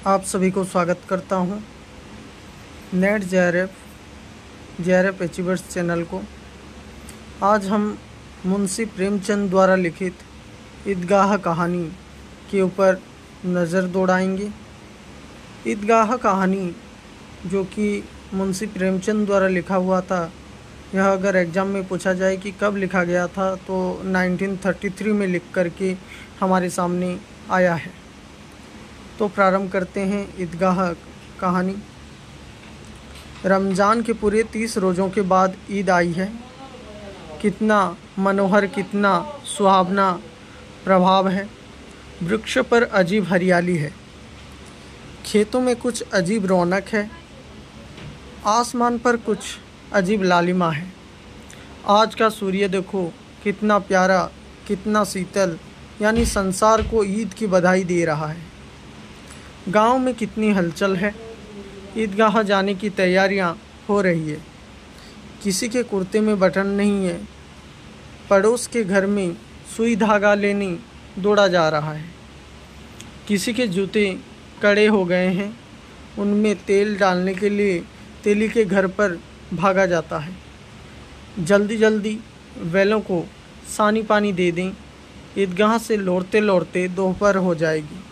आप सभी को स्वागत करता हूं नेट जेआरएफ अचीवर्स चैनल को। आज हम मुंशी प्रेमचंद द्वारा लिखित ईदगाह कहानी के ऊपर नज़र दौड़ाएंगे। ईदगाह कहानी जो कि मुंशी प्रेमचंद द्वारा लिखा हुआ था, यह अगर एग्ज़ाम में पूछा जाए कि कब लिखा गया था तो 1933 में लिख करके हमारे सामने आया है। तो प्रारंभ करते हैं ईदगाह कहानी। रमज़ान के पूरे 30 रोज़ों के बाद ईद आई है। कितना मनोहर, कितना सुहावना प्रभाव है। वृक्ष पर अजीब हरियाली है, खेतों में कुछ अजीब रौनक है, आसमान पर कुछ अजीब लालिमा है। आज का सूर्य देखो कितना प्यारा, कितना शीतल, यानी संसार को ईद की बधाई दे रहा है। गांव में कितनी हलचल है। ईदगाह जाने की तैयारियां हो रही है। किसी के कुर्ते में बटन नहीं है। पड़ोस के घर में सुई धागा लेने दौड़ा जा रहा है। किसी के जूते कड़े हो गए हैं, उनमें तेल डालने के लिए तेली के घर पर भागा जाता है। जल्दी जल्दी बैलों को सानी पानी दे दें, ईदगाह से लौटते लौटते दोपहर हो जाएगी।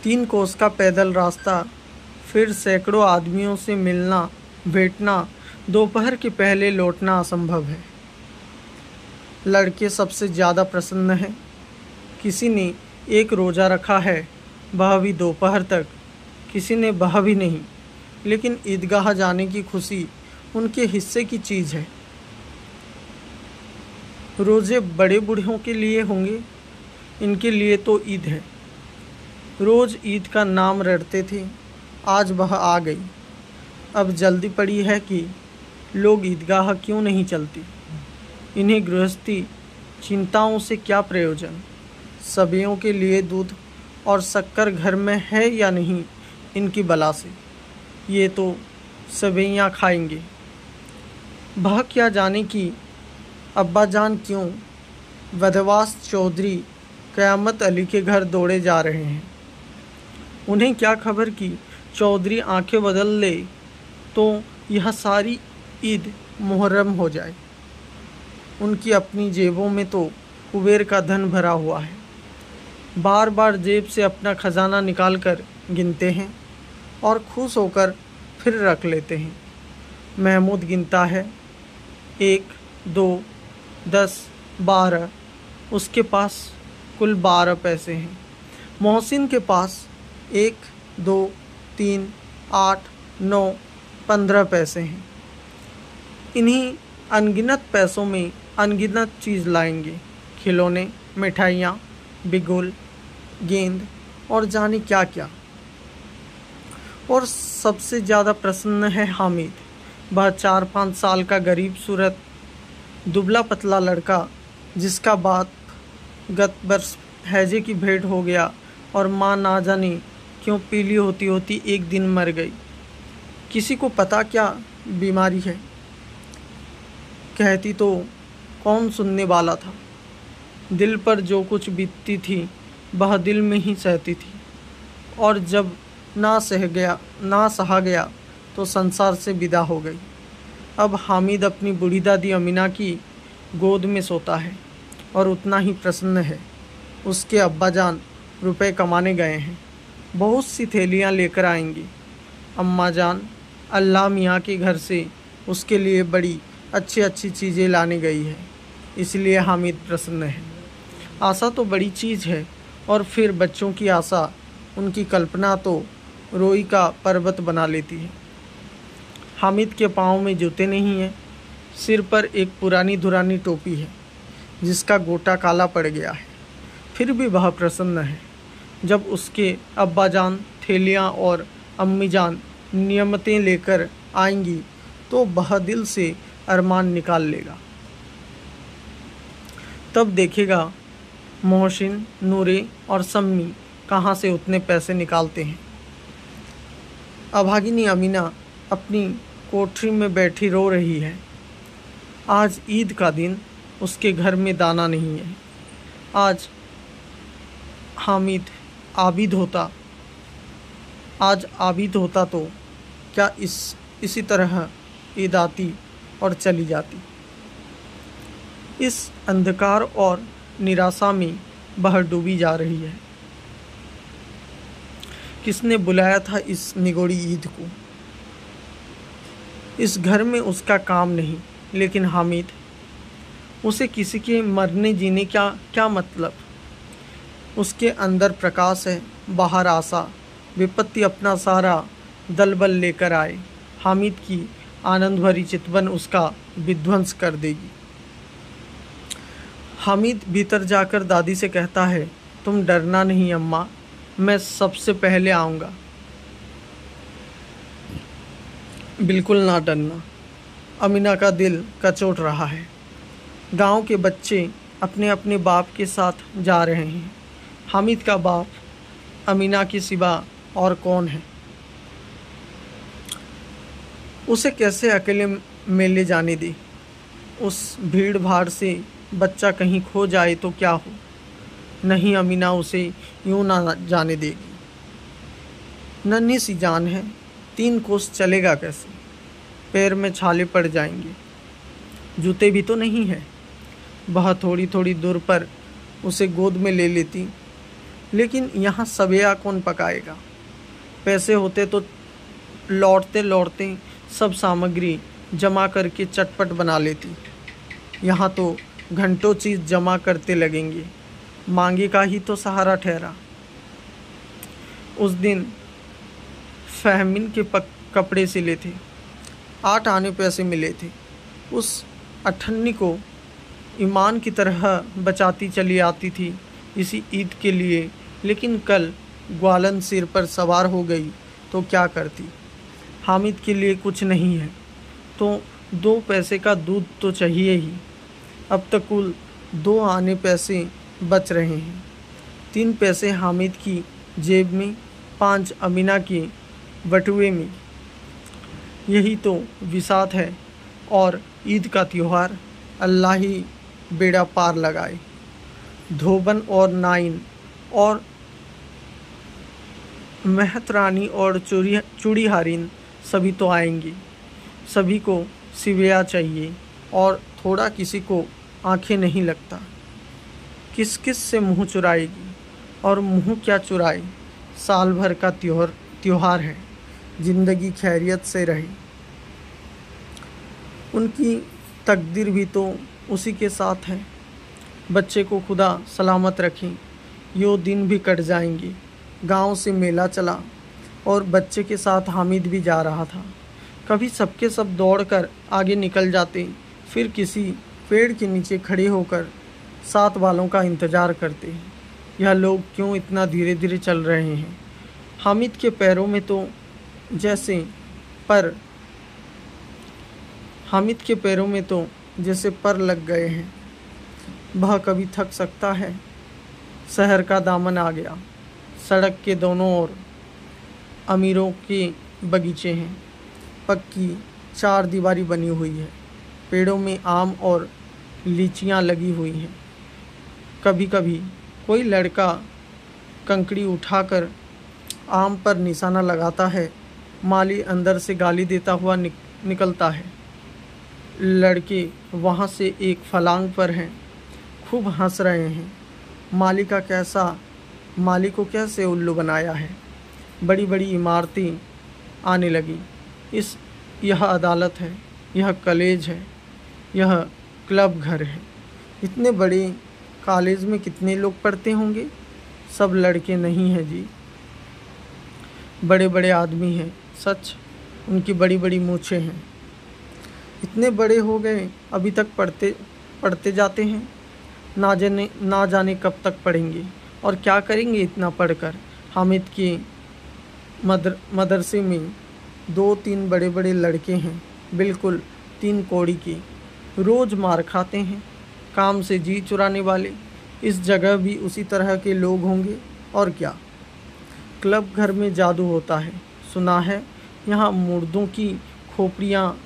3 कोस का पैदल रास्ता, फिर सैकड़ों आदमियों से मिलना भेंटना, दोपहर के पहले लौटना असंभव है। लड़के सबसे ज़्यादा प्रसन्न हैं। किसी ने एक रोज़ा रखा है, वह भी दोपहर तक, किसी ने वह भी नहीं, लेकिन ईदगाह जाने की खुशी उनके हिस्से की चीज़ है। रोज़े बड़े बूढ़ों के लिए होंगे, इनके लिए तो ईद है। रोज़ ईद का नाम रटते थे, आज वह आ गई। अब जल्दी पड़ी है कि लोग ईदगाह क्यों नहीं चलती। इन्हें गृहस्थी चिंताओं से क्या प्रयोजन। सबियों के लिए दूध और शक्कर घर में है या नहीं, इनकी बला से। ये तो सबियाँ खाएंगे। वह क्या जाने कि अब्बा जान क्यों वदवास चौधरी क़यामत अली के घर दौड़े जा रहे हैं। उन्हें क्या खबर कि चौधरी आंखें बदल ले तो यह सारी ईद मुहर्रम हो जाए। उनकी अपनी जेबों में तो कुबेर का धन भरा हुआ है। बार बार जेब से अपना खजाना निकाल कर गिनते हैं और खुश होकर फिर रख लेते हैं। महमूद गिनता है, 1, 2, 10, 12। उसके पास कुल 12 पैसे हैं। मोहसिन के पास 1, 2, 3, 8, 9, 15 पैसे हैं। इन्हीं अनगिनत पैसों में अनगिनत चीज़ लाएंगे। खिलौने, मिठाइयाँ, बिगुल, गेंद और जाने क्या क्या। और सबसे ज़्यादा प्रसन्न है हामिद। वह 4-5 साल का गरीब सूरत दुबला पतला लड़का, जिसका बाप गत वर्ष हैजे की भेंट हो गया और माँ ना जाने क्यों पीली होती होती एक दिन मर गई। किसी को पता क्या बीमारी है। कहती तो कौन सुनने वाला था। दिल पर जो कुछ बीतती थी वह दिल में ही सहती थी, और जब ना सहा गया तो संसार से विदा हो गई। अब हामिद अपनी बूढ़ी दादी अमीना की गोद में सोता है और उतना ही प्रसन्न है। उसके अब्बा जान रुपए कमाने गए हैं, बहुत सी थैलियाँ लेकर आएंगी। अम्मा जान अल्लाह मियाँ के घर से उसके लिए बड़ी अच्छी चीज़ें लाने गई है, इसलिए हामिद प्रसन्न है। आशा तो बड़ी चीज़ है, और फिर बच्चों की आशा, उनकी कल्पना तो रोई का पर्वत बना लेती है। हामिद के पाँव में जूते नहीं हैं। सिर पर एक पुरानी धुरानी टोपी है जिसका गोटा काला पड़ गया है, फिर भी वह प्रसन्न है। जब उसके अब्बा जान थैलियाँ और अम्मी जान नियमतें लेकर आएंगी तो वह दिल से अरमान निकाल लेगा। तब देखेगा मोहसिन, नूरे और सम्मी कहाँ से उतने पैसे निकालते हैं। अभागिनी अमीना अपनी कोठरी में बैठी रो रही है। आज ईद का दिन, उसके घर में दाना नहीं है। आज हामिद आबिद होता आज आबिद होता तो क्या इसी तरह ईद आती और चली जाती। इस अंधकार और निराशा में वह डूबी जा रही है। किसने बुलाया था इस निगोड़ी ईद को। इस घर में उसका काम नहीं, लेकिन हामिद, उसे किसी के मरने जीने का क्या मतलब। उसके अंदर प्रकाश है, बाहर आशा। विपत्ति अपना सारा दलबल लेकर आए, हामिद की आनंद भरी चितवन उसका विध्वंस कर देगी। हामिद भीतर जाकर दादी से कहता है, तुम डरना नहीं अम्मा, मैं सबसे पहले आऊँगा। बिल्कुल ना डरना। अमीना का दिल कचोट रहा है। गांव के बच्चे अपने अपने बाप के साथ जा रहे हैं। हामिद का बाप अमीना के सिवा और कौन है। उसे कैसे अकेले मेले जाने दे। उस भीड़ भाड़ से बच्चा कहीं खो जाए तो क्या हो। नहीं, अमीना उसे यूं ना जाने देगी। नन्ही सी जान है, 3 कोस चलेगा कैसे। पैर में छाले पड़ जाएंगे। जूते भी तो नहीं है। वह थोड़ी थोड़ी दूर पर उसे गोद में ले लेती, लेकिन यहाँ सवेरा कौन पकाएगा। पैसे होते तो लौटते लौटते सब सामग्री जमा करके चटपट बना लेती। यहाँ तो घंटों चीज़ जमा करते लगेंगे। मांगे का ही तो सहारा ठहरा। उस दिन फहमीन के कपड़े सिले थे, 8 आने पैसे मिले थे। उस अठन्नी को ईमान की तरह बचाती चली आती थी इसी ईद के लिए, लेकिन कल ग्वालन सिर पर सवार हो गई तो क्या करती। हामिद के लिए कुछ नहीं है तो 2 पैसे का दूध तो चाहिए ही। अब तक कुल 2 आने पैसे बच रहे हैं। 3 पैसे हामिद की जेब में, 5 अमीना के बटुए में। यही तो विसात है और ईद का त्यौहार। अल्लाह ही बेड़ा पार लगाए। धोबन और नाइन और मेहतरानी और चूड़ीहारिन सभी तो आएंगी। सभी को सिवेया चाहिए और थोड़ा किसी को आंखें नहीं लगता। किस किस से मुंह चुराएगी और मुंह क्या चुराए। साल भर का त्योहार है। जिंदगी खैरियत से रहे। उनकी तकदीर भी तो उसी के साथ है। बच्चे को खुदा सलामत रखें। यो दिन भी कट जाएंगे। गांव से मेला चला और बच्चे के साथ हामिद भी जा रहा था। कभी सबके सब दौड़कर आगे निकल जाते, फिर किसी पेड़ के नीचे खड़े होकर साथ वालों का इंतज़ार करते। यह लोग क्यों इतना धीरे धीरे चल रहे हैं। हामिद के पैरों में तो जैसे पर लग गए हैं। वह कभी थक सकता है। शहर का दामन आ गया। सड़क के दोनों ओर अमीरों के बगीचे हैं। पक्की 4 दीवारी बनी हुई है। पेड़ों में आम और लीचियां लगी हुई हैं। कभी कभी कोई लड़का कंकड़ी उठाकर आम पर निशाना लगाता है। माली अंदर से गाली देता हुआ निकलता है। लड़के वहाँ से एक फलांग पर हैं, खूब हंस रहे हैं। माली को कैसे उल्लू बनाया है। बड़ी बड़ी इमारतें आने लगी। यह अदालत है, यह कॉलेज है, यह क्लब घर है। इतने बड़े कॉलेज में कितने लोग पढ़ते होंगे। सब लड़के नहीं हैं जी, बड़े बड़े आदमी हैं। सच, उनकी बड़ी बड़ी मूछें हैं। इतने बड़े हो गए अभी तक पढ़ते जाते हैं। ना जाने कब तक पढ़ेंगे और क्या करेंगे इतना पढ़कर। हामिद के मदरसे में 2-3 बड़े बड़े लड़के हैं, बिल्कुल 3 कौड़ी के। रोज़ मार खाते हैं, काम से जी चुराने वाले। इस जगह भी उसी तरह के लोग होंगे और क्या। क्लब घर में जादू होता है, सुना है। यहाँ मुर्दों की खोपड़ियाँ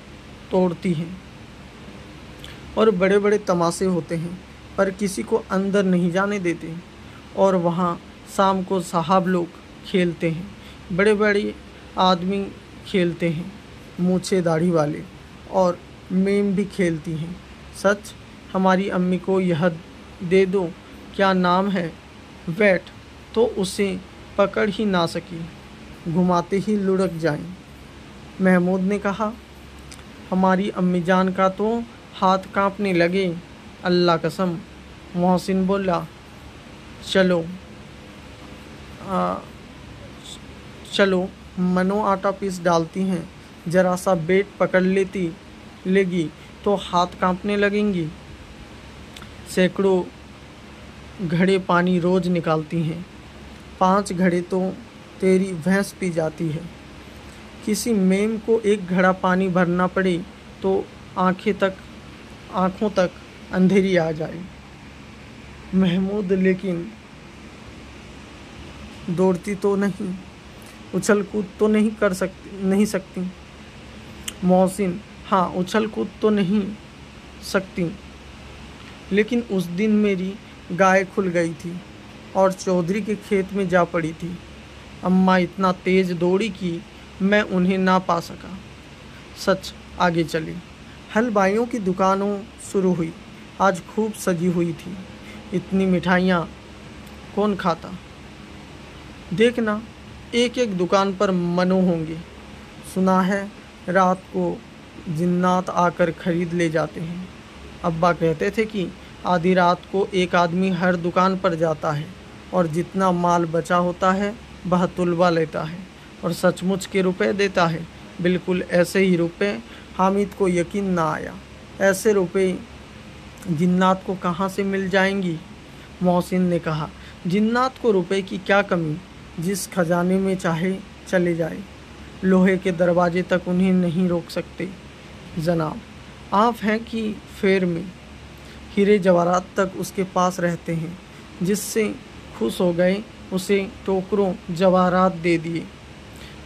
तोड़ती हैं और बड़े बड़े तमाशे होते हैं, पर किसी को अंदर नहीं जाने देते। और वहाँ शाम को साहब लोग खेलते हैं। बड़े बड़े आदमी खेलते हैं, मूछे दाढ़ी वाले, और मेम भी खेलती हैं। सच, हमारी अम्मी को यह दे दो, क्या नाम है, वैट, तो उसे पकड़ ही ना सकी, घुमाते ही लुढ़क जाएं। महमूद ने कहा, हमारी अम्मी जान का तो हाथ कांपने लगे। अल्लाह कसम। मोहसिन बोला, चलो चलो, मनो आटा पीस डालती हैं, जरा सा बेट पकड़ लेगी तो हाथ कांपने लगेंगी। सैकड़ों घड़े पानी रोज निकालती हैं, 5 घड़े तो तेरी भैंस पी जाती है। किसी मेम को 1 घड़ा पानी भरना पड़े तो आँखों तक अंधेरी आ जाए। महमूद, लेकिन दौड़ती तो नहीं, उछल कूद तो नहीं सकती। मोहसिन, हाँ, उछल कूद तो नहीं सकती, लेकिन उस दिन मेरी गाय खुल गई थी और चौधरी के खेत में जा पड़ी थी। अम्मा इतना तेज दौड़ी कि मैं उन्हें ना पा सका। सच, आगे चली। हलवाइयों की दुकानों शुरू हुई। आज खूब सजी हुई थी। इतनी मिठाइयाँ कौन खाता। देखना, एक एक दुकान पर मनो होंगे। सुना है रात को जिन्नात आकर खरीद ले जाते हैं। अब्बा कहते थे कि आधी रात को एक आदमी हर दुकान पर जाता है और जितना माल बचा होता है वह तुलवा लेता है और सचमुच के रुपए देता है। बिल्कुल ऐसे ही रुपए। हामिद को यकीन ना आया। ऐसे रुपए जिन्नात को कहाँ से मिल जाएंगी। मोहसिन ने कहा, जिन्नात को रुपए की क्या कमी, जिस खजाने में चाहे चले जाए, लोहे के दरवाजे तक उन्हें नहीं रोक सकते। जनाब, आप हैं कि फेर में हीरे जवाहरात तक उसके पास रहते हैं। जिससे खुश हो गए उसे टोकरों जवाहरात दे दिए।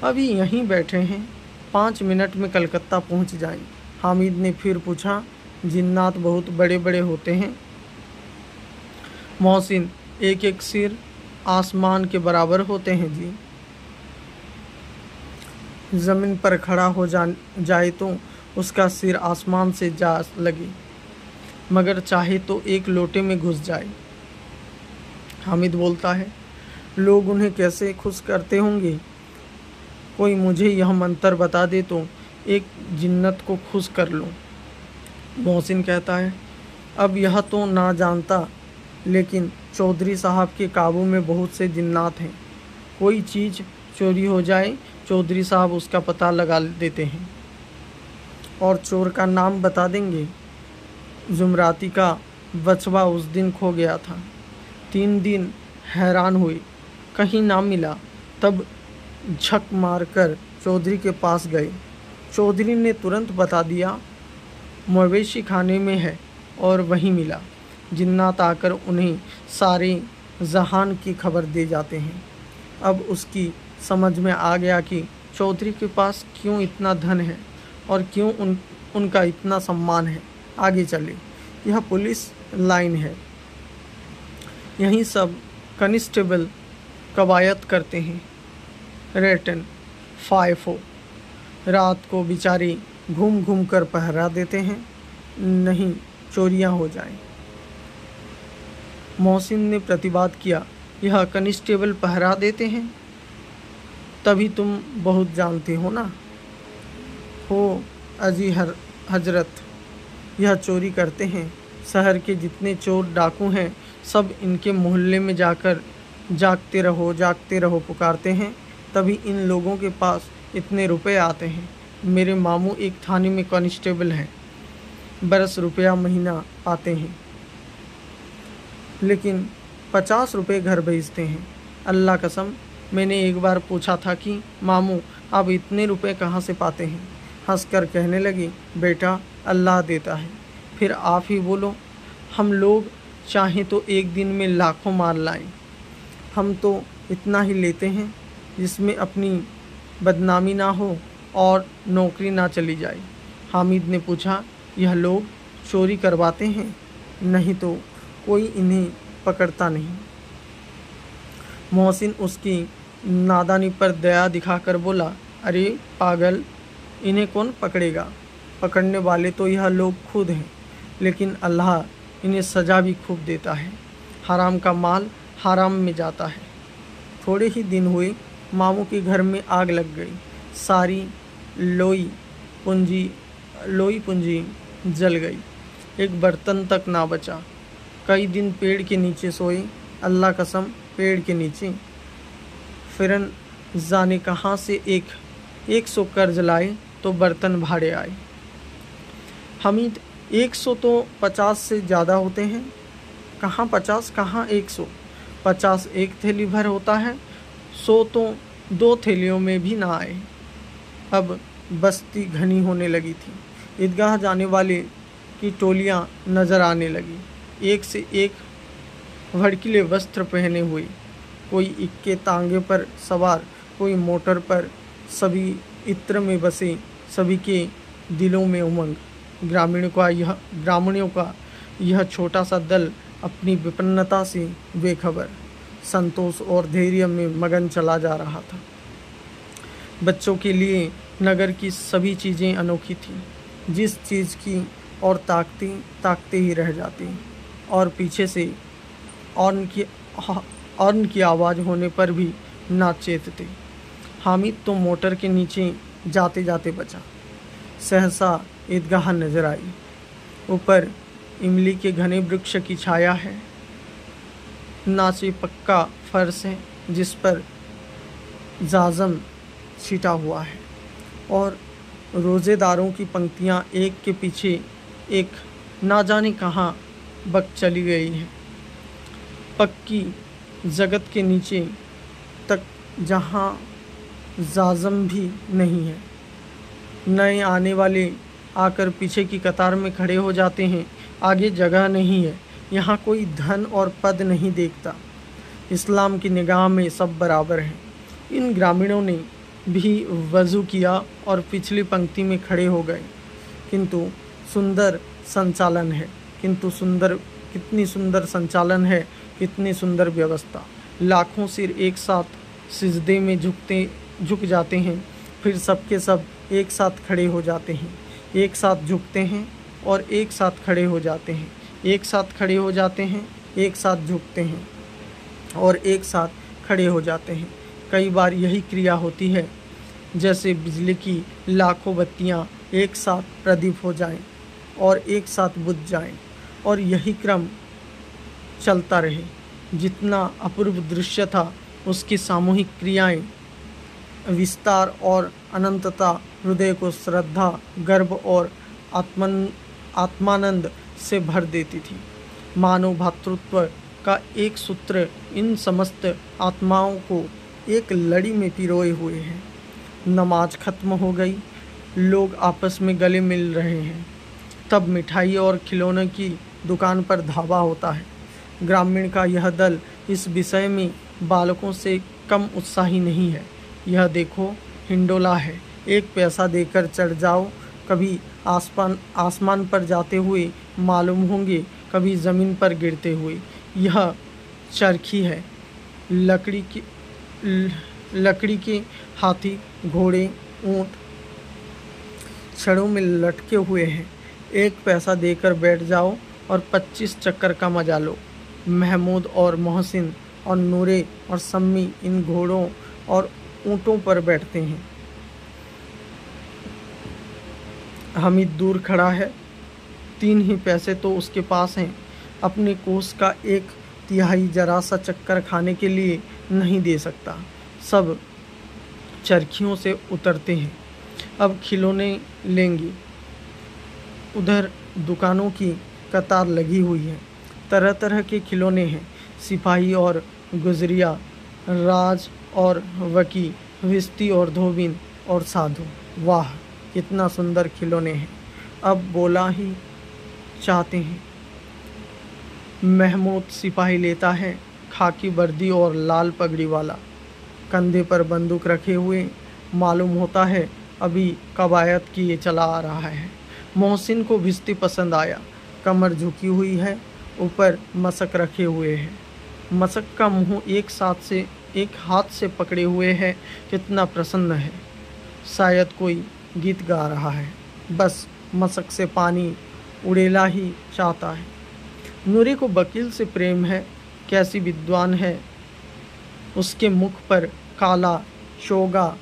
अभी यहीं बैठे हैं, 5 मिनट में कलकत्ता पहुंच जाएं। हामिद ने फिर पूछा, जिन्नात बहुत बड़े बड़े होते हैं। मोहसिन, एक एक सिर आसमान के बराबर होते हैं जी। ज़मीन पर खड़ा हो जाए तो उसका सिर आसमान से जा लगे, मगर चाहे तो एक लोटे में घुस जाए। हामिद बोलता है, लोग उन्हें कैसे खुश करते होंगे। कोई मुझे यह मंत्र बता दे तो एक जिन्नत को खुश कर लूं। मोहसिन कहता है, अब यह तो ना जानता, लेकिन चौधरी साहब के काबू में बहुत से जिन्नात हैं। कोई चीज़ चोरी हो जाए, चौधरी साहब उसका पता लगा देते हैं और चोर का नाम बता देंगे। जुमराती का बचवा उस दिन खो गया था। 3 दिन हैरान हुए, कहीं ना मिला। तब झक मारकर चौधरी के पास गए। चौधरी ने तुरंत बता दिया, मवेशी खाने में है, और वहीं मिला। जिन्नात आकर उन्हें सारे जहान की खबर दे जाते हैं। अब उसकी समझ में आ गया कि चौधरी के पास क्यों इतना धन है और क्यों उनका इतना सम्मान है। आगे चले। यह पुलिस लाइन है। यहीं सब कनिस्टेबल कवायद करते हैं। रेटन, फाइफो रात को बेचारे घूम घूम कर पहरा देते हैं, नहीं चोरियां हो जाएं। मोहसिन ने प्रतिवाद किया, यह कनिस्टेबल पहरा देते हैं, तभी तुम बहुत जानते हो ना। हो अजी हजरत, यह चोरी करते हैं। शहर के जितने चोर डाकू हैं सब इनके मोहल्ले में जाकर जागते रहो पुकारते हैं, तभी इन लोगों के पास इतने रुपए आते हैं। मेरे मामू एक थाने में कांस्टेबल हैं, बरस रुपया महीना पाते हैं, लेकिन 50 रुपये घर भेजते हैं। अल्लाह कसम, मैंने एक बार पूछा था कि मामू आप इतने रुपए कहाँ से पाते हैं। हंसकर कहने लगी, बेटा अल्लाह देता है। फिर आप ही बोलो, हम लोग चाहें तो एक दिन में लाखों मार लाएं। हम तो इतना ही लेते हैं जिसमें अपनी बदनामी ना हो और नौकरी ना चली जाए। हामिद ने पूछा, यह लोग चोरी करवाते हैं? नहीं तो कोई इन्हें पकड़ता नहीं। मोहसिन उसकी नादानी पर दया दिखाकर बोला, अरे पागल, इन्हें कौन पकड़ेगा? पकड़ने वाले तो यह लोग खुद हैं, लेकिन अल्लाह इन्हें सज़ा भी खूब देता है। हराम का माल हराम में जाता है। थोड़े ही दिन हुए, मामू के घर में आग लग गई। सारी लोई पूंजी जल गई। एक बर्तन तक ना बचा। कई दिन पेड़ के नीचे सोए, अल्लाह कसम पेड़ के नीचे। फिरन जाने कहाँ से 100 कर्ज लाए तो बर्तन भाड़े आए। हमीद, 100 तो 50 से ज़्यादा होते हैं। कहाँ 50, कहाँ 100? 50 एक थैली भर होता है, 100 तो 2 थैलियों में भी ना आए। अब बस्ती घनी होने लगी थी। ईदगाह जाने वाले की टोलियाँ नज़र आने लगी, एक से एक भड़कीले वस्त्र पहने हुए। कोई इक्के तांगे पर सवार, कोई मोटर पर। सभी इत्र में बसे, सभी के दिलों में उमंग। ग्रामीणों का यह छोटा सा दल अपनी विपन्नता से बेखबर, संतोष और धैर्य में मगन चला जा रहा था। बच्चों के लिए नगर की सभी चीज़ें अनोखी थीं। जिस चीज़ की और ताकते ही रह जाती, और पीछे से हॉर्न की आवाज़ होने पर भी ना चेतते। हामिद तो मोटर के नीचे जाते जाते बचा। सहसा ईदगाह नजर आई। ऊपर इमली के घने वृक्ष की छाया है। नाचे पक्का फर्श है जिस पर जाजम छिटा हुआ है, और रोज़ेदारों की पंक्तियां एक के पीछे एक ना जाने कहाँ बक चली गई है। पक्की जगत के नीचे तक जहाँ जाजम भी नहीं है। नए आने वाले आकर पीछे की कतार में खड़े हो जाते हैं। आगे जगह नहीं है। यहाँ कोई धन और पद नहीं देखता। इस्लाम की निगाह में सब बराबर हैं। इन ग्रामीणों ने भी वज़ू किया और पिछली पंक्ति में खड़े हो गए। कितनी सुंदर संचालन है, कितनी सुंदर व्यवस्था। लाखों सिर एक साथ सिजदे में झुक जाते हैं, फिर सबके सब एक साथ खड़े हो जाते हैं। एक साथ झुकते हैं और एक साथ खड़े हो जाते हैं। एक साथ खड़े हो जाते हैं, एक साथ झुकते हैं और एक साथ खड़े हो जाते हैं। कई बार यही क्रिया होती है जैसे बिजली की लाखों बत्तियां एक साथ प्रदीप हो जाएं और एक साथ बुझ जाएं, और यही क्रम चलता रहे। जितना अपूर्व दृश्य था, उसकी सामूहिक क्रियाएं, विस्तार और अनंतता हृदय को श्रद्धा, गर्व और आत्मानंद से भर देती थी। मानव भातृत्व का एक सूत्र इन समस्त आत्माओं को एक लड़ी में पिरोए हुए है। नमाज खत्म हो गई, लोग आपस में गले मिल रहे हैं। तब मिठाई और खिलौने की दुकान पर धावा होता है। ग्रामीण का यह दल इस विषय में बालकों से कम उत्साही नहीं है। यह देखो, हिंडोला है, 1 पैसा देकर चढ़ जाओ। कभी आसमान पर जाते हुए मालूम होंगे, कभी ज़मीन पर गिरते हुए। यह चरखी है, लकड़ी के हाथी, घोड़े, ऊँट छड़ों में लटके हुए हैं। 1 पैसा देकर बैठ जाओ और 25 चक्कर का मजा लो। महमूद और मोहसिन और नूरे और सम्मी इन घोड़ों और ऊँटों पर बैठते हैं। हामिद दूर खड़ा है। 3 ही पैसे तो उसके पास हैं। अपने कोष का 1/3 जरा सा चक्कर खाने के लिए नहीं दे सकता। सब चरखियों से उतरते हैं। अब खिलौने लेंगे। उधर दुकानों की कतार लगी हुई है। तरह तरह के खिलौने हैं। सिपाही और गुजरिया, राज और वकी, विस्ती और धोबिन और साधु। वाह, कितना सुंदर खिलौने हैं। अब बोला ही चाहते हैं। महमूद सिपाही लेता है, खाकी वर्दी और लाल पगड़ी वाला, कंधे पर बंदूक रखे हुए। मालूम होता है अभी कवायद किए चला आ रहा है। मोहसिन को भिस्ती पसंद आया। कमर झुकी हुई है, ऊपर मशक रखे हुए हैं। मशक का मुंह एक साथ से एक हाथ से पकड़े हुए है, कितना प्रसन्न है। शायद कोई गीत गा रहा है, बस मशक से पानी उड़ेला ही चाहता है। नूरे को वकील से प्रेम है, कैसी विद्वान है। उसके मुख पर काला शोगा,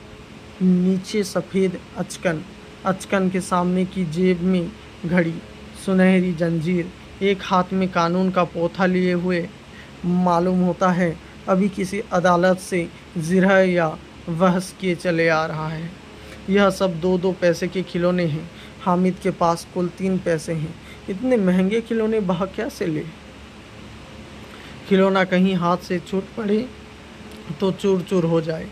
नीचे सफ़ेद अचकन, अचकन के सामने की जेब में घड़ी, सुनहरी जंजीर, एक हाथ में कानून का पोथा लिए हुए। मालूम होता है अभी किसी अदालत से जिरह या बहस किए चले आ रहा है। यह सब 2-2 पैसे के खिलौने हैं। हामिद के पास कुल 3 पैसे हैं। इतने महंगे खिलौने वह कैसे ले? खिलौना कहीं हाथ से छूट पड़े तो चूर चूर हो जाए,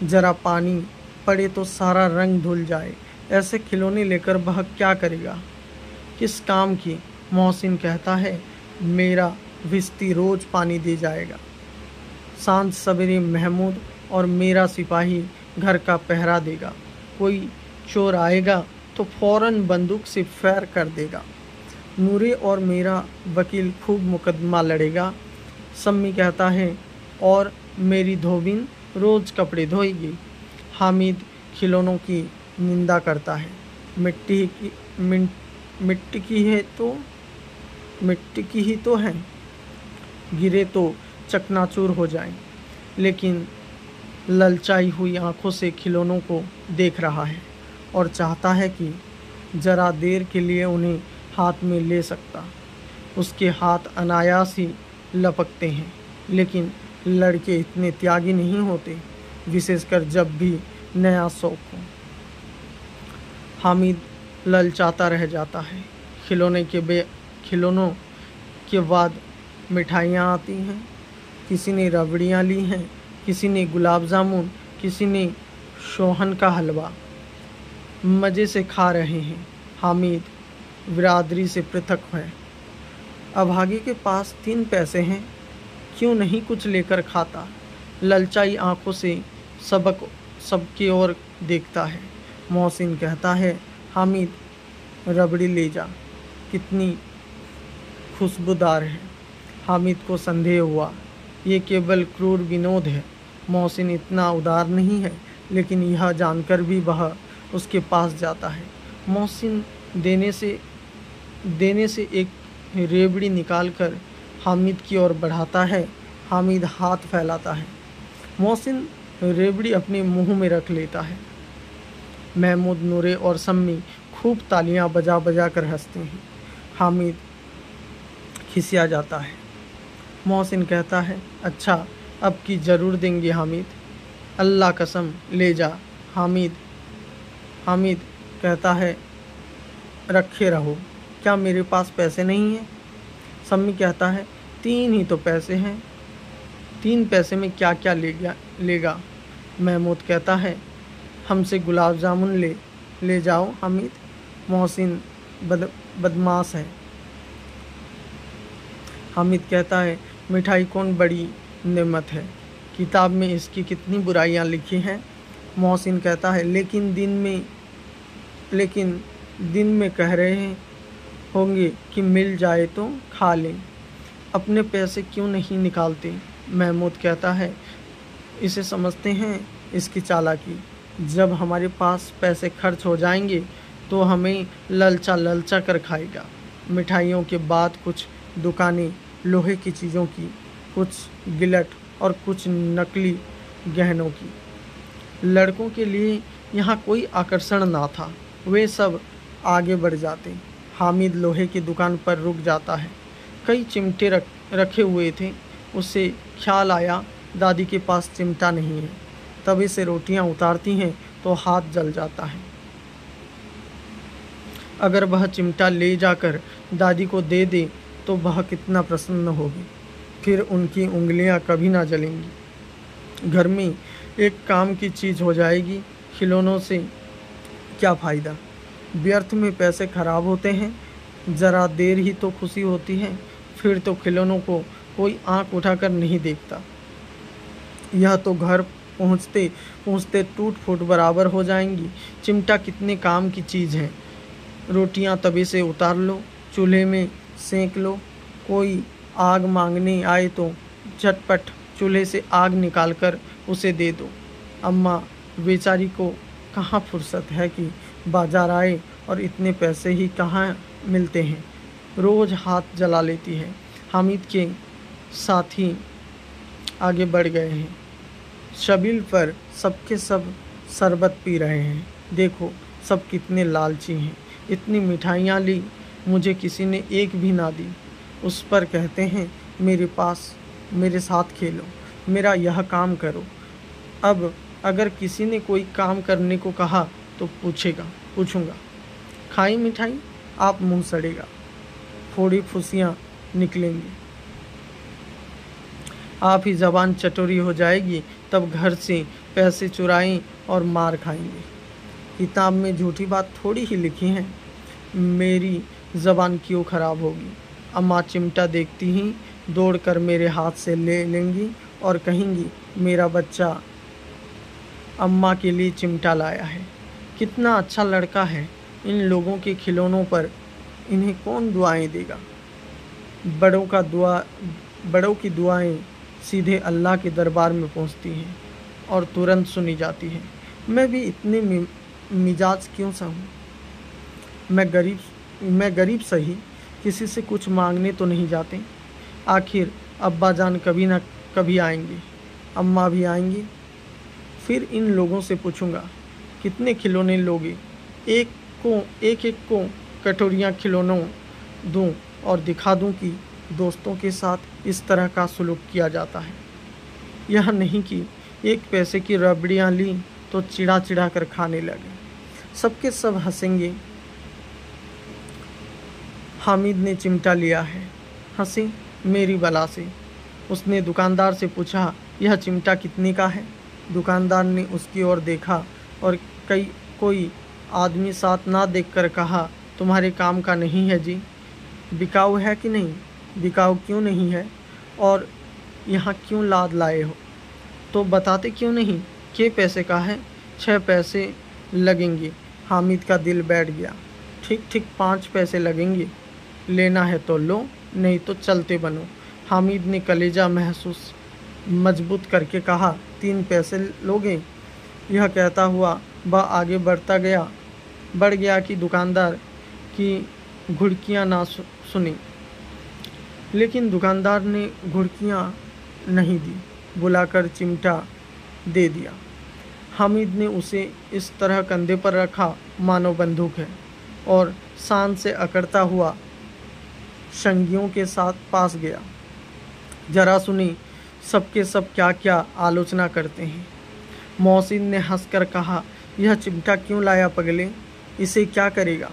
जरा पानी पड़े तो सारा रंग धुल जाए। ऐसे खिलौने लेकर वह क्या करेगा, किस काम की? मोहसिन कहता है मेरा भिश्ती रोज पानी दे जाएगा। सांझ सवेरे महमूद और मेरा सिपाही घर का पहरा देगा। कोई चोर आएगा तो फौरन बंदूक से फायर कर देगा। नूरे और मेरा वकील खूब मुकदमा लड़ेगा। सम्मी कहता है और मेरी धोबिन रोज़ कपड़े धोएगी। हामिद खिलौनों की निंदा करता है। मिट्टी की ही तो है, गिरे तो चकनाचूर हो जाए। लेकिन ललचाई हुई आंखों से खिलौनों को देख रहा है और चाहता है कि जरा देर के लिए उन्हें हाथ में ले सकता। उसके हाथ अनायास ही लपकते हैं, लेकिन लड़के इतने त्यागी नहीं होते, विशेषकर जब भी नया शौक हो। हामिद ललचाता रह जाता है। खिलौनों के बाद मिठाइयाँ आती हैं। किसी ने रबड़ियाँ ली हैं, किसी ने गुलाब जामुन, किसी ने सोहन का हलवा। मज़े से खा रहे हैं। हामिद बिरादरी से पृथक है। अभागे के पास 3 पैसे हैं, क्यों नहीं कुछ लेकर खाता? ललचाई आंखों से सबकी ओर देखता है। मोहसिन कहता है हामिद रबड़ी ले जा, कितनी खुशबूदार है। हामिद को संदेह हुआ, ये केवल क्रूर विनोद है। मोहसिन इतना उदार नहीं है, लेकिन यह जानकर भी वह उसके पास जाता है। मोहसिन देने से एक रेवड़ी निकालकर हामिद की ओर बढ़ाता है। हामिद हाथ फैलाता है। मोहसिन रेवड़ी अपने मुंह में रख लेता है। महमूद, नूरे और सम्मी खूब तालियां बजा बजा कर हंसते हैं। हामिद खिसिया जाता है। मोहसिन कहता है अच्छा, अब की ज़रूर देंगे हामिद, अल्लाह कसम ले जा। हामिद कहता है रखे रहो, क्या मेरे पास पैसे नहीं हैं? सम्मी कहता है 3 ही तो पैसे हैं, 3 पैसे में क्या क्या लेगा। महमूद कहता है हमसे गुलाब जामुन ले जाओ हामिद। मोहसिन बदमाश है। हामिद कहता है मिठाई कौन बड़ी नेमत है, किताब में इसकी कितनी बुराइयां लिखी हैं। मोहसिन कहता है लेकिन दिन में कह रहे होंगे कि मिल जाए तो खा लें, अपने पैसे क्यों नहीं निकालते? महमूद कहता है इसे समझते हैं इसकी चालाकी, जब हमारे पास पैसे खर्च हो जाएंगे तो हमें ललचा कर खाएगा। मिठाइयों के बाद कुछ दुकानें लोहे की चीज़ों की, कुछ गिलट और कुछ नकली गहनों की। लड़कों के लिए यहाँ कोई आकर्षण ना था, वे सब आगे बढ़ जाते। हामिद लोहे की दुकान पर रुक जाता है। कई चिमटे रखे हुए थे। उसे ख्याल आया दादी के पास चिमटा नहीं है। तवे से रोटियां उतारती हैं तो हाथ जल जाता है। अगर वह चिमटा ले जाकर दादी को दे दे तो वह कितना प्रसन्न होगी, फिर उनकी उंगलियां कभी ना जलेंगी। घर में एक काम की चीज़ हो जाएगी। खिलौनों से क्या फ़ायदा, व्यर्थ में पैसे खराब होते हैं। ज़रा देर ही तो खुशी होती है, फिर तो खिलौनों को कोई आंख उठाकर नहीं देखता। यह तो घर पहुँचते टूट फूट बराबर हो जाएंगी। चिमटा कितने काम की चीज़ है। रोटियां तवे से उतार लो, चूल्हे में सेंक लो, कोई आग मांगने आए तो झटपट चूल्हे से आग निकालकर उसे दे दो। अम्मा बेचारी को कहाँ फुर्सत है कि बाजार आए, और इतने पैसे ही कहाँ मिलते हैं। रोज़ हाथ जला लेती है। हामिद के साथी आगे बढ़ गए हैं। शबील पर सबके सब शरबत पी रहे हैं। देखो सब कितने लालची हैं। इतनी मिठाइयाँ ली, मुझे किसी ने एक भी ना दी। उस पर कहते हैं मेरे पास, मेरे साथ खेलो, मेरा यह काम करो। अब अगर किसी ने कोई काम करने को कहा तो पूछूंगा, खाई मिठाई? आप मुंह सड़ेगा, थोड़ी फुसियाँ निकलेंगी, आप ही ज़बान चटोरी हो जाएगी, तब घर से पैसे चुराएं और मार खाएंगे। किताब में झूठी बात थोड़ी ही लिखी है, मेरी ज़बान क्यों ख़राब होगी। अम्मा चिमटा देखती ही दौड़कर मेरे हाथ से ले लेंगी और कहेंगी मेरा बच्चा अम्मा के लिए चिमटा लाया है। कितना अच्छा लड़का है। इन लोगों के खिलौनों पर इन्हें कौन दुआएं देगा। बड़ों की दुआएं सीधे अल्लाह के दरबार में पहुंचती हैं और तुरंत सुनी जाती हैं। मैं भी इतने मिजाज क्यों सा हूँ। मैं गरीब सही, किसी से कुछ मांगने तो नहीं जाते। आखिर अब्बा जान कभी ना कभी आएंगे, अम्मा भी आएंगी। फिर इन लोगों से पूछूंगा कितने खिलौने लोगे। एक को कटोरियाँ खिलौनों दूं और दिखा दूं कि दोस्तों के साथ इस तरह का सलूक किया जाता है। यह नहीं कि एक पैसे की रबड़ियाँ ली तो चिढ़ा चिढ़ा कर खाने लगे। सबके सब हंसेंगे। हामिद ने चिमटा लिया है, हंसी मेरी बला से। उसने दुकानदार से पूछा यह चिमटा कितने का है। दुकानदार ने उसकी ओर देखा और कोई आदमी साथ ना देखकर कहा तुम्हारे काम का नहीं है जी। बिकाऊ है कि नहीं? बिकाऊ क्यों नहीं है, और यहाँ क्यों लाद लाए हो? तो बताते क्यों नहीं? के पैसे का है? 6 पैसे लगेंगे। हामिद का दिल बैठ गया। ठीक 5 पैसे लगेंगे। लेना है तो लो, नहीं तो चलते बनो। हामिद ने कलेजा महसूस मजबूत करके कहा 3 पैसे लोगे? यह कहता हुआ वह आगे बढ़ गया कि दुकानदार की घुड़कियाँ ना सुनी। लेकिन दुकानदार ने घुड़कियाँ नहीं दी, बुलाकर चिमटा दे दिया। हामिद ने उसे इस तरह कंधे पर रखा मानो बंदूक है, और शान से अकड़ता हुआ संगियों के साथ पास गया। जरा सुनी सबके सब क्या क्या आलोचना करते हैं। मोहसिन ने हंसकर कहा यह चिमटा क्यों लाया पगले, इसे क्या करेगा?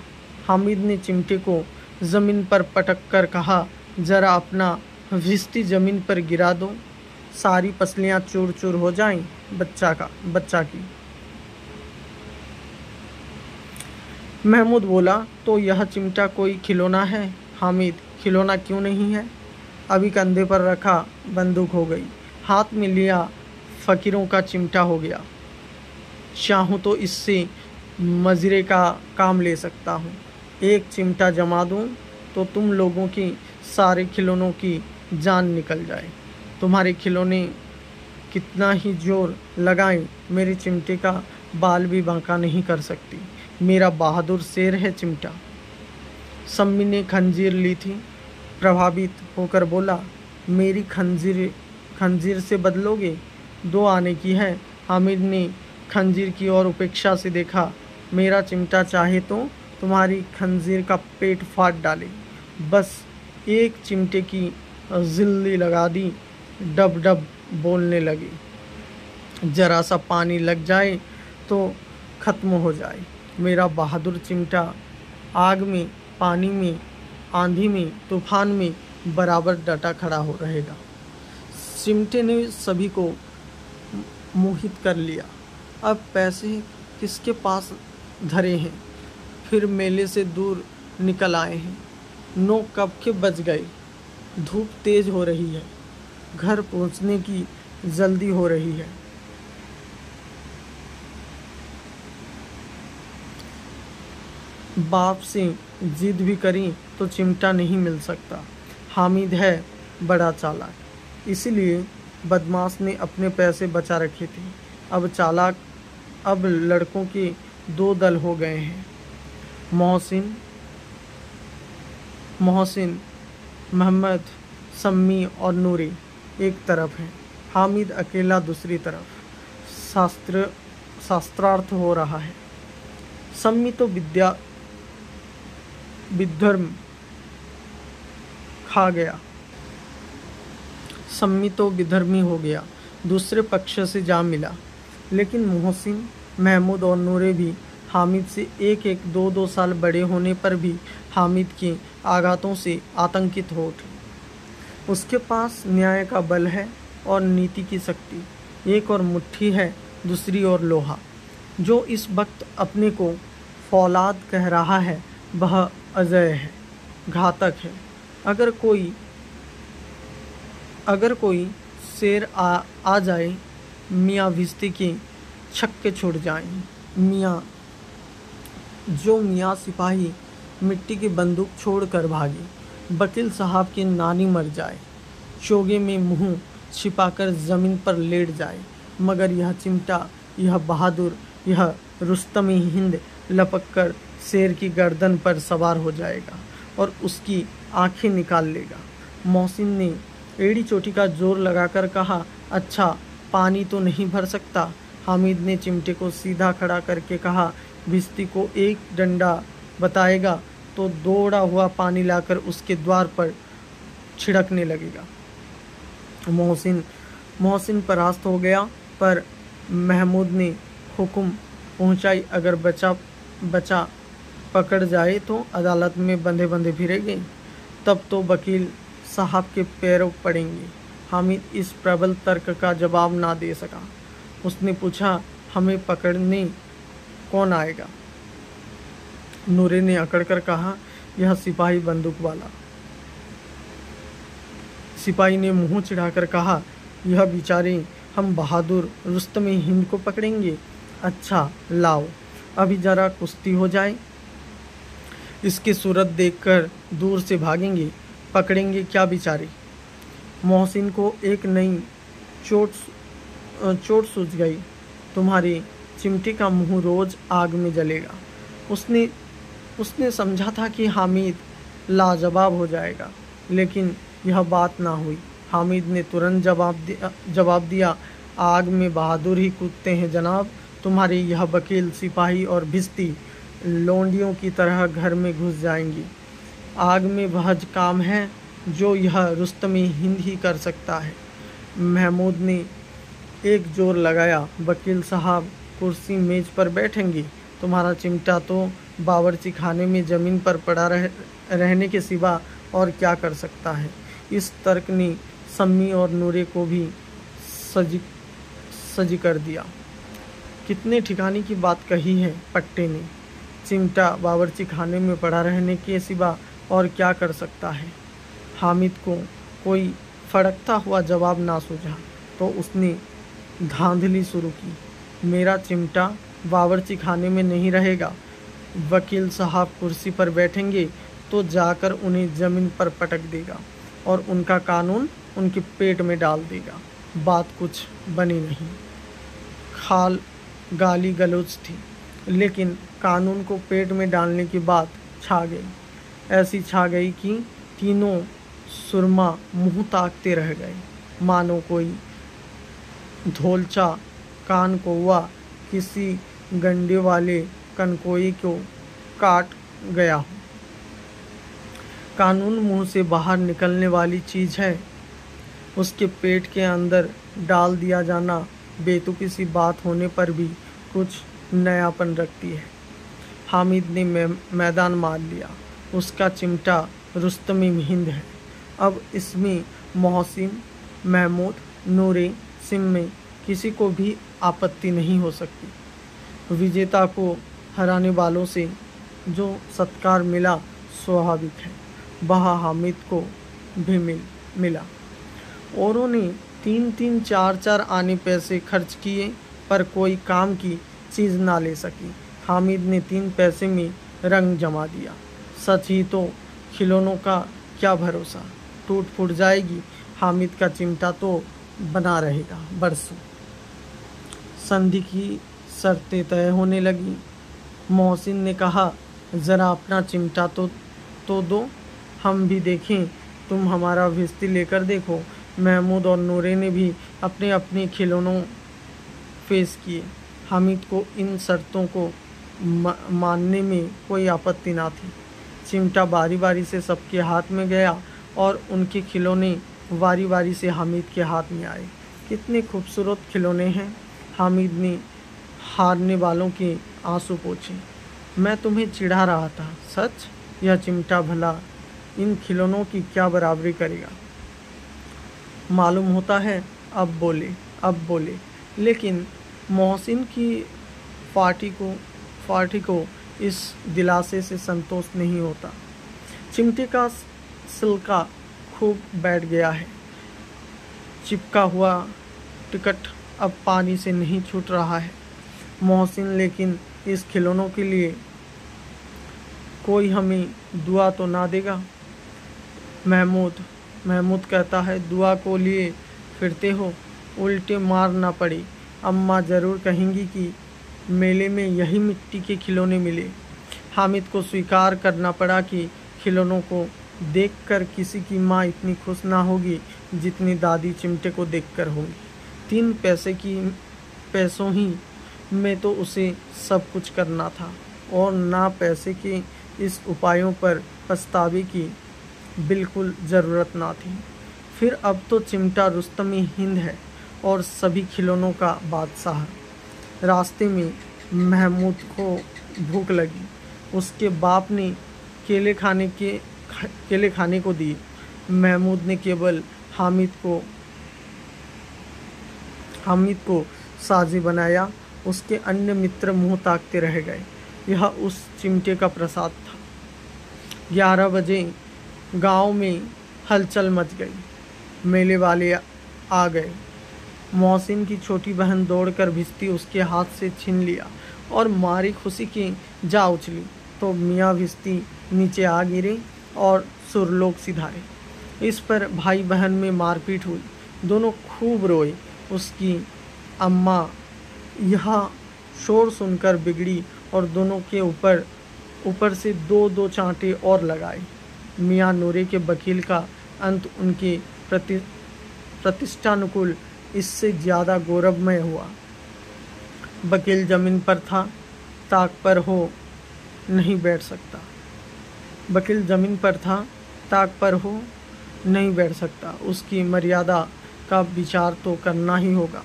हामिद ने चिमटे को ज़मीन पर पटक कर कहा ज़रा अपना भिश्ती ज़मीन पर गिरा दो, सारी पसलियाँ चूर चूर हो जाएं बच्चा की। महमूद बोला तो यह चिमटा कोई खिलौना है? हामिद खिलौना क्यों नहीं है? अभी कंधे पर रखा बंदूक हो गई, हाथ में लिया फ़कीरों का चिमटा हो गया। चाहूँ तो इससे मजरे का काम ले सकता हूँ। एक चिमटा जमा दूँ तो तुम लोगों की सारे खिलौनों की जान निकल जाए। तुम्हारे खिलौने कितना ही जोर लगाएं, मेरे चिमटे का बाल भी बांका नहीं कर सकती। मेरा बहादुर शेर है चिमटा। सम्मी ने खंजीर ली थी, प्रभावित होकर बोला मेरी खंजीर से बदलोगे? 2 आने की है। हामिद ने खंजीर की ओर उपेक्षा से देखा। मेरा चिमटा चाहे तो तुम्हारी खंजीर का पेट फाड़ डाले। बस एक चिमटे की जिल्ली लगा दी, डब डब बोलने लगी। जरा सा पानी लग जाए तो ख़त्म हो जाए। मेरा बहादुर चिमटा आग में, पानी में, आंधी में, तूफान में बराबर डटा खड़ा हो रहेगा। चिमटे ने सभी को मोहित कर लिया। अब पैसे किसके पास धरे हैं, फिर मेले से दूर निकल आए हैं। 9 कब के बज गए। धूप तेज हो रही है, घर पहुंचने की जल्दी हो रही है। बाप से जिद भी करी तो चिमटा नहीं मिल सकता। हामिद है बड़ा चालाक, इसलिए बदमाश ने अपने पैसे बचा रखे थे। अब लड़कों के दो दल हो गए हैं। मोहसिन, मोहम्मद, सम्मी और नूरी एक तरफ है, हामिद अकेला दूसरी तरफ। शास्त्रार्थ हो रहा है। सम्मी तो विधर्म खा गया। सम्मी तो विधर्मी हो गया, दूसरे पक्ष से जा मिला। लेकिन मोहसिन, महमूद और नूरे भी हामिद से एक दो दो साल बड़े होने पर भी हामिद के आघातों से आतंकित हो उठे। उसके पास न्याय का बल है और नीति की शक्ति। एक और मुट्ठी है, दूसरी ओर लोहा। जो इस वक्त अपने को फौलाद कह रहा है वह अजय है, घातक है। अगर कोई शेर आ जाए, मियाँ भिश्ती के छक्के छुड़ जाएं। मियाँ सिपाही मिट्टी की बंदूक छोड़कर भागे, वकील साहब की नानी मर जाए, चोगे में मुंह छिपाकर ज़मीन पर लेट जाए, मगर यह चिमटा, यह बहादुर, यह रुस्तमी हिंद लपककर शेर की गर्दन पर सवार हो जाएगा और उसकी आंखें निकाल लेगा। मोहसिन ने एड़ी चोटी का जोर लगाकर कहा, अच्छा, पानी तो नहीं भर सकता। हामिद ने चिमटे को सीधा खड़ा करके कहा, भिश्ती को एक डंडा बताएगा तो दौड़ा हुआ पानी लाकर उसके द्वार पर छिड़कने लगेगा। मोहसिन परास्त हो गया, पर महमूद ने हुक्म पहुंचाई, अगर बचा पकड़ जाए तो अदालत में बंधे फिरेंगे, तब तो वकील साहब के पैरों पड़ेंगे। हामिद इस प्रबल तर्क का जवाब ना दे सका। उसने पूछा, हमें पकड़ने कौन आएगा? नूरे ने अकड़कर कहा, यह सिपाही बंदूक वाला। सिपाही ने मुंह चिढ़ाकर कहा, यह बेचारे हम बहादुर रुस्तमे हिंद को पकड़ेंगे। अच्छा, लाओ, अभी जरा कुश्ती हो जाए, इसकी सूरत देखकर दूर से भागेंगे, पकड़ेंगे क्या बेचारे। मोहसिन को एक नई चोट सूझ गई, तुम्हारे चिमटे का मुंह रोज आग में जलेगा। उसने समझा था कि हामिद लाजवाब हो जाएगा, लेकिन यह बात ना हुई। हामिद ने तुरंत जवाब दिया, आग में बहादुर ही कूदते हैं जनाब। तुम्हारे यह वकील, सिपाही और भिश्ती लोंडियों की तरह घर में घुस जाएंगी। आग में वह काम है जो यह रुस्तमी हिंद ही कर सकता है। महमूद ने एक जोर लगाया, वकील साहब कुर्सी मेज पर बैठेंगे, तुम्हारा चिमटा तो बावर्ची खाने में ज़मीन पर पड़ा रहने के सिवा और क्या कर सकता है। इस तर्क ने सम्मी और नूरे को भी सजी कर दिया। कितने ठिकाने की बात कही है पट्टे ने, चिमटा बावर्ची खाने में पड़ा रहने के सिवा और क्या कर सकता है। हामिद को कोई फड़कता हुआ जवाब ना सूझा तो उसने धांधली शुरू की, मेरा चिमटा बावर्ची खाने में नहीं रहेगा। वकील साहब कुर्सी पर बैठेंगे तो जाकर उन्हें ज़मीन पर पटक देगा और उनका कानून उनके पेट में डाल देगा। बात कुछ बनी नहीं, खाल गाली गलौज थी, लेकिन कानून को पेट में डालने की बात छा गई। ऐसी छा गई कि तीनों सुरमा मुंह ताकते रह गए, मानो कोई धोलचा कान कौवा किसी गंडे वाले कनकोई को काट गया हो। कानून मुंह से बाहर निकलने वाली चीज़ है, उसके पेट के अंदर डाल दिया जाना बेतुकी सी बात होने पर भी कुछ नयापन रखती है। हामिद ने मैदान मार लिया, उसका चिमटा रुस्तमी हिंद है। अब इसमें मोहसिन, महमूद, नूरे, सिम्मे किसी को भी आपत्ति नहीं हो सकती। विजेता को हराने वालों से जो सत्कार मिला स्वाभाविक है, वह हामिद को भी मिला। औरों ने 3-3, 4-4 आने पैसे खर्च किए पर कोई काम की चीज़ ना ले सकी। हामिद ने 3 पैसे में रंग जमा दिया। सच ही तो खिलौनों का क्या भरोसा, टूट फूट जाएगी। हामिद का चिमटा तो बना रहेगा बरसों। संधि की शर्तें तय होने लगी। मोहसिन ने कहा, ज़रा अपना चिमटा तो दो, हम भी देखें। तुम हमारा भिश्ती लेकर देखो। महमूद और नूरे ने भी अपने अपने खिलौनों पेश किए। हामिद को इन शर्तों को मानने में कोई आपत्ति ना थी। चिमटा बारी बारी से सबके हाथ में गया और उनके खिलौने बारी बारी से हामिद के हाथ में आए। कितने खूबसूरत खिलौने हैं। हामिद ने हारने वालों के आंसू पोंछे। मैं तुम्हें चिढ़ा रहा था, सच। यह चिमटा भला इन खिलौनों की क्या बराबरी करेगा। मालूम होता है। अब बोले। लेकिन मोहसिन की पार्टी को इस दिलासे से संतोष नहीं होता। चिमटे का सिलका खूब बैठ गया है। चिपका हुआ टिकट अब पानी से नहीं छूट रहा है। मोहसिन, लेकिन इस खिलौनों के लिए कोई हमें दुआ तो ना देगा। महमूद कहता है, दुआ को लिए फिरते हो, उल्टे मार ना पड़े। अम्मा ज़रूर कहेंगी कि मेले में यही मिट्टी के खिलौने मिले। हामिद को स्वीकार करना पड़ा कि खिलौनों को देखकर किसी की माँ इतनी खुश ना होगी जितनी दादी चिमटे को देखकर होगी। 3 पैसों ही में तो उसे सब कुछ करना था और ना पैसे के इस उपायों पर पछतावे की बिल्कुल ज़रूरत ना थी। फिर अब तो चिमटा रुस्तम हिंद है और सभी खिलौनों का बादशाह। रास्ते में महमूद को भूख लगी। उसके बाप ने केले खाने को दिए। महमूद ने केवल हामिद को साजी बनाया। उसके अन्य मित्र मुंह ताकते रह गए। यह उस चिमटे का प्रसाद था। 11 बजे गांव में हलचल मच गई। मेले वाले आ गए। मोहसिन की छोटी बहन दौड़कर भिश्ती उसके हाथ से छीन लिया और मारी खुशी की जा उछली तो मियाँ भिश्ती नीचे आ गिरे और सुरलोक सिधारे। इस पर भाई बहन में मारपीट हुई। दोनों खूब रोए। उसकी अम्मा यह शोर सुनकर बिगड़ी और दोनों के ऊपर से 2-2 चांटे और लगाए। मियाँ नूरे के वकील का अंत उनके प्रतिष्ठानुकूल इससे ज़्यादा गौरवमय हुआ। वकील जमीन पर था, ताक पर हो नहीं बैठ सकता। उसकी मर्यादा का विचार तो करना ही होगा।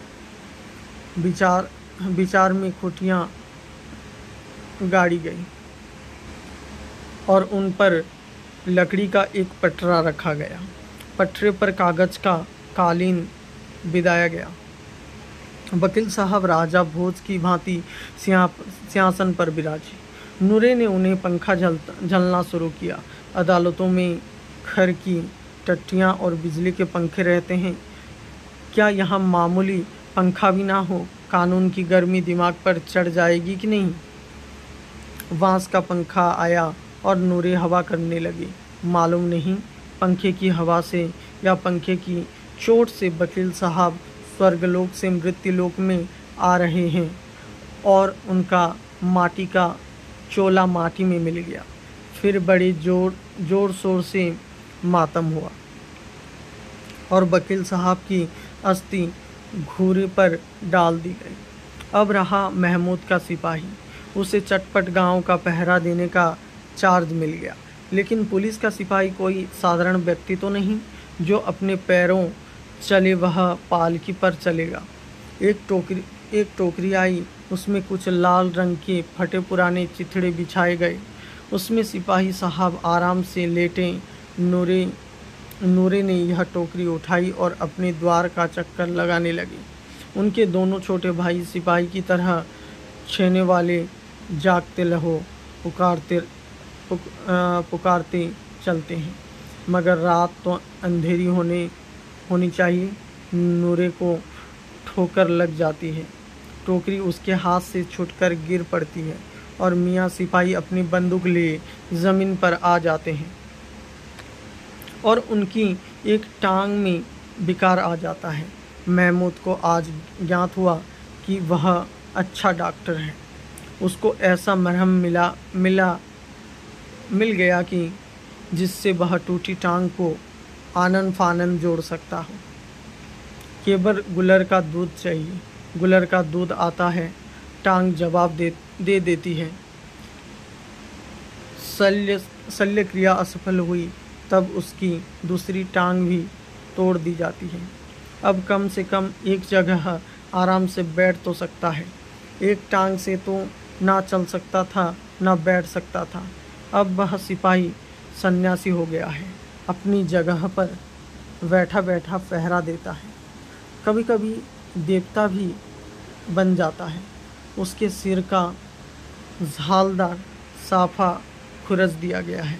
विचार में खुटियाँ गाड़ी गई और उन पर लकड़ी का एक पटरा रखा गया। पटरे पर कागज का कालीन बिछाया गया। वकील साहब राजा भोज की भांति सिंहासन पर विराजे। नूरे ने उन्हें पंखा झलना शुरू किया। अदालतों में खर की टट्टियाँ और बिजली के पंखे रहते हैं, क्या यहाँ मामूली पंखा भी ना हो? कानून की गर्मी दिमाग पर चढ़ जाएगी कि नहीं? बांस का पंखा आया और नूरे हवा करने लगी। मालूम नहीं पंखे की हवा से या पंखे की चोट से वकील साहब स्वर्गलोक से मृत्युलोक में आ रहे हैं और उनका माटी का चोला माटी में मिल गया। फिर बड़े जोर शोर से मातम हुआ और वकील साहब की अस्थि घूरे पर डाल दी गई। अब रहा महमूद का सिपाही। उसे चटपट गांव का पहरा देने का चार्ज मिल गया। लेकिन पुलिस का सिपाही कोई साधारण व्यक्ति तो नहीं जो अपने पैरों चले वह पालकी पर चलेगा। एक टोकरी आई, उसमें कुछ लाल रंग के फटे पुराने चिथड़े बिछाए गए। उसमें सिपाही साहब आराम से लेटे। नूरे ने यह टोकरी उठाई और अपने द्वार का चक्कर लगाने लगी। उनके दोनों छोटे भाई सिपाही की तरह छेने वाले जागते लहो पुकारते चलते हैं, मगर रात तो अंधेरी होनी चाहिए। नूरे को ठोकर लग जाती है। टोकरी उसके हाथ से छूटकर गिर पड़ती है और मियाँ सिपाही अपनी बंदूक लिए ज़मीन पर आ जाते हैं और उनकी एक टांग में विकार आ जाता है। महमूद को आज ज्ञात हुआ कि वह अच्छा डॉक्टर है। उसको ऐसा मरहम मिल गया कि जिससे वह टूटी टांग को आनन फानन जोड़ सकता हो। केवल गुलर का दूध चाहिए। गुलर का दूध आता है, टांग जवाब दे देती है। शल्य क्रिया असफल हुई तब उसकी दूसरी टांग भी तोड़ दी जाती है। अब कम से कम एक जगह आराम से बैठ तो सकता है। एक टांग से तो ना चल सकता था ना बैठ सकता था। अब वह सिपाही सन्यासी हो गया है, अपनी जगह पर बैठा बैठा पहरा देता है। कभी कभी देवता भी बन जाता है। उसके सिर का झालदार साफा खुरच दिया गया है।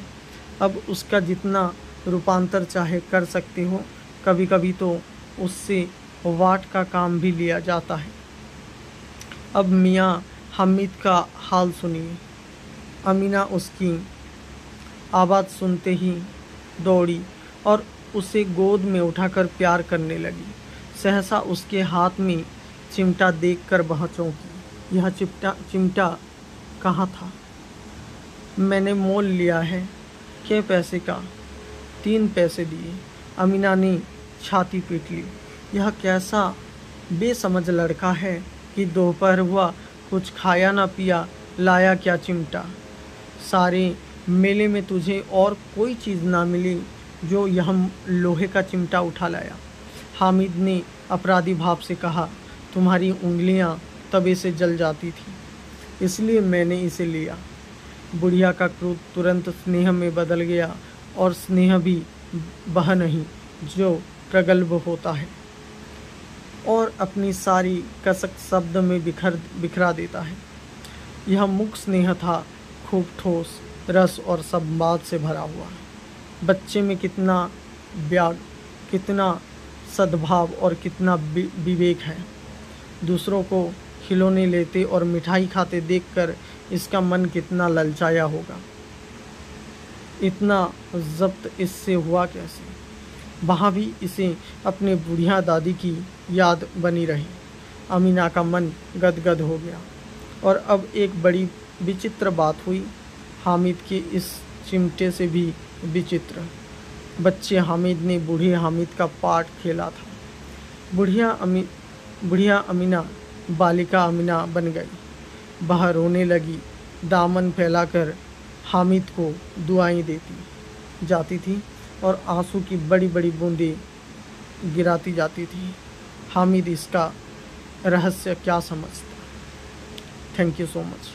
अब उसका जितना रूपांतर चाहे कर सकते हो। कभी कभी तो उससे वाट का काम भी लिया जाता है। अब मियाँ हामिद का हाल सुनिए। अमीना उसकी आवाज़ सुनते ही दौड़ी और उसे गोद में उठाकर प्यार करने लगी। सहसा उसके हाथ में चिमटा देखकर वह चौंकी। यह चिमटा कहाँ था? मैंने मोल लिया है। क्या पैसे का? 3 पैसे दिए। अमीना ने छाती पीट ली। यह कैसा बेसमझ लड़का है कि दोपहर हुआ, कुछ खाया ना पिया, लाया क्या चिमटा? सारे मेले में तुझे और कोई चीज़ ना मिली जो यह लोहे का चिमटा उठा लाया। हामिद ने अपराधी भाव से कहा, तुम्हारी उंगलियां तवे से जल जाती थी, इसलिए मैंने इसे लिया। बुढ़िया का क्रोध तुरंत स्नेह में बदल गया, और स्नेह भी वह नहीं जो प्रगल्भ होता है और अपनी सारी कसक शब्द में बिखरा देता है। यह मुख स्नेह था, खूब ठोस, रस और संवाद से भरा हुआ। बच्चे में कितना त्याग, कितना सद्भाव और कितना विवेक है। दूसरों को खिलौने लेते और मिठाई खाते देखकर इसका मन कितना ललचाया होगा। इतना जब्त इससे हुआ कैसे? वहाँ भी इसे अपने बुढ़िया दादी की याद बनी रही। अमीना का मन गदगद हो गया। और अब एक बड़ी विचित्र बात हुई। हामिद के इस चिमटे से भी विचित्र। बच्चे हामिद ने बूढ़े हामिद का पार्ट खेला था। बुढ़िया अमीना बालिका अमीना बन गई। वह रोने लगी, दामन फैलाकर हामिद को दुआएं देती जाती थी और आंसू की बड़ी बड़ी बूंदें गिराती जाती थी। हामिद इसका रहस्य क्या समझता? Thank you so much.